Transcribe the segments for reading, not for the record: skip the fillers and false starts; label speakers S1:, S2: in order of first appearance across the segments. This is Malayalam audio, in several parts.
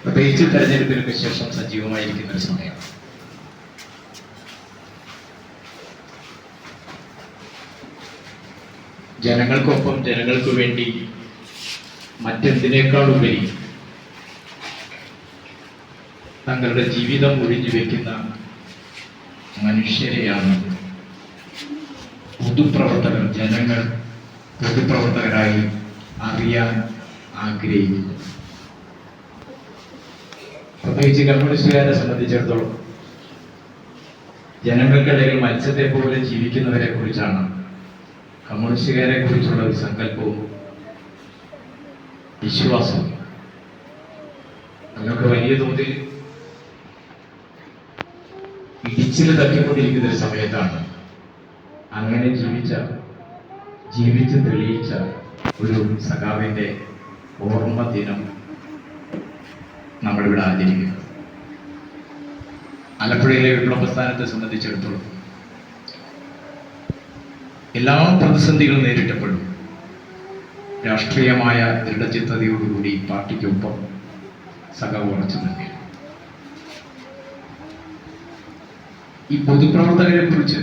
S1: പ്രത്യേകിച്ച് തെരഞ്ഞെടുപ്പിനൊക്കെ ശേഷം സജീവമായിരിക്കുന്ന ഒരു സമയമാണ്. ജനങ്ങൾക്കൊപ്പം ജനങ്ങൾക്ക് വേണ്ടി മറ്റെന്തിനേക്കാൾ ഉപരി തങ്ങളുടെ ജീവിതം ഒഴിഞ്ഞു വെക്കുന്ന മനുഷ്യരെയാണ് പൊതുപ്രവർത്തകർ, ജനങ്ങൾ പൊതുപ്രവർത്തകരായി അറിയാൻ ആഗ്രഹിക്കുന്നു. പ്രത്യേകിച്ച് കമ്മ്യൂണിസ്റ്റുകാരെ സംബന്ധിച്ചിടത്തോളം ജനങ്ങൾക്കിടയിൽ മത്സ്യത്തെ പോലെ ജീവിക്കുന്നവരെ കുറിച്ചാണ് കമ്മ്യൂണിസ്റ്റുകാരെ കുറിച്ചുള്ള ഒരു സങ്കല്പവും വിശ്വാസവും. നിങ്ങൾക്ക് വലിയ തോതിൽ ഇടിച്ചിൽ തട്ടിക്കൊണ്ടിരിക്കുന്ന ഒരു സമയത്താണ് അങ്ങനെ ജീവിച്ച് തെളിയിച്ച ഒരു സഖാവിന്റെ ഓർമ്മ ദിനം നമ്മളിവിടെ ആചരിക്കുന്നത്. ആലപ്പുഴയിലെ വിപ്ലവ പ്രസ്ഥാനത്തെ സംബന്ധിച്ചിടത്തോളം എല്ലാ പ്രതിസന്ധികളും നേരിട്ടപ്പോഴും രാഷ്ട്രീയമായ ദൃഢചിത്തതയോടുകൂടി പാർട്ടിക്കൊപ്പം സഖാവ് ഉറച്ചു നിന്നു. ഈ പൊതുപ്രവർത്തകരെ കുറിച്ച്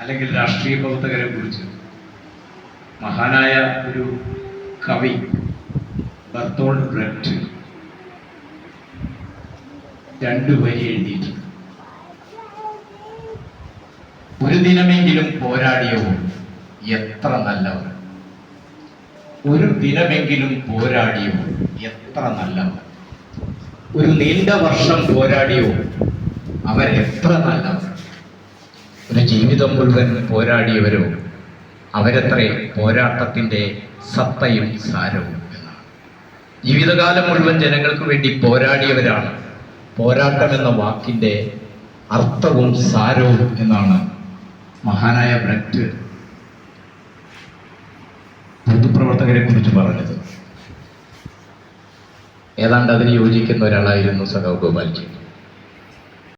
S1: അല്ലെങ്കിൽ രാഷ്ട്രീയ പ്രവർത്തകരെ കുറിച്ച് മഹാനായ ഒരു കവി ബർത്തോൾഡ് ബ്രെക്റ്റ് 2 വരി എഴുതിയിട്ടുണ്ട്. ഒരു ദിനമെങ്കിലും പോരാടിയവർ എത്ര നല്ലവർ, ഒരു ദിനമെങ്കിലും പോരാടിയവർ എത്ര നല്ലവർ, ഒരു നീണ്ട വർഷം പോരാടിയവർ അവരെത്ര നല്ലവർ, ഒരു ജീവിതം മുഴുവൻ പോരാടിയവരോ അവരെത്ര പോരാട്ടത്തിൻ്റെ സത്തയും സാരവും എന്നാണ്. ജീവിതകാലം മുഴുവൻ ജനങ്ങൾക്ക് വേണ്ടി പോരാടിയവരാണ് പോരാട്ടം എന്ന വാക്കിൻ്റെ അർത്ഥവും സാരവും എന്നാണ് മഹാനായ ബ്രെക്റ്റ് പൊതുപ്രവർത്തകരെ കുറിച്ച് പറഞ്ഞത്. ഏതാണ്ട് അതിന് യോജിക്കുന്ന ഒരാളായിരുന്നു സഖാവ് ഗോപാൽജി.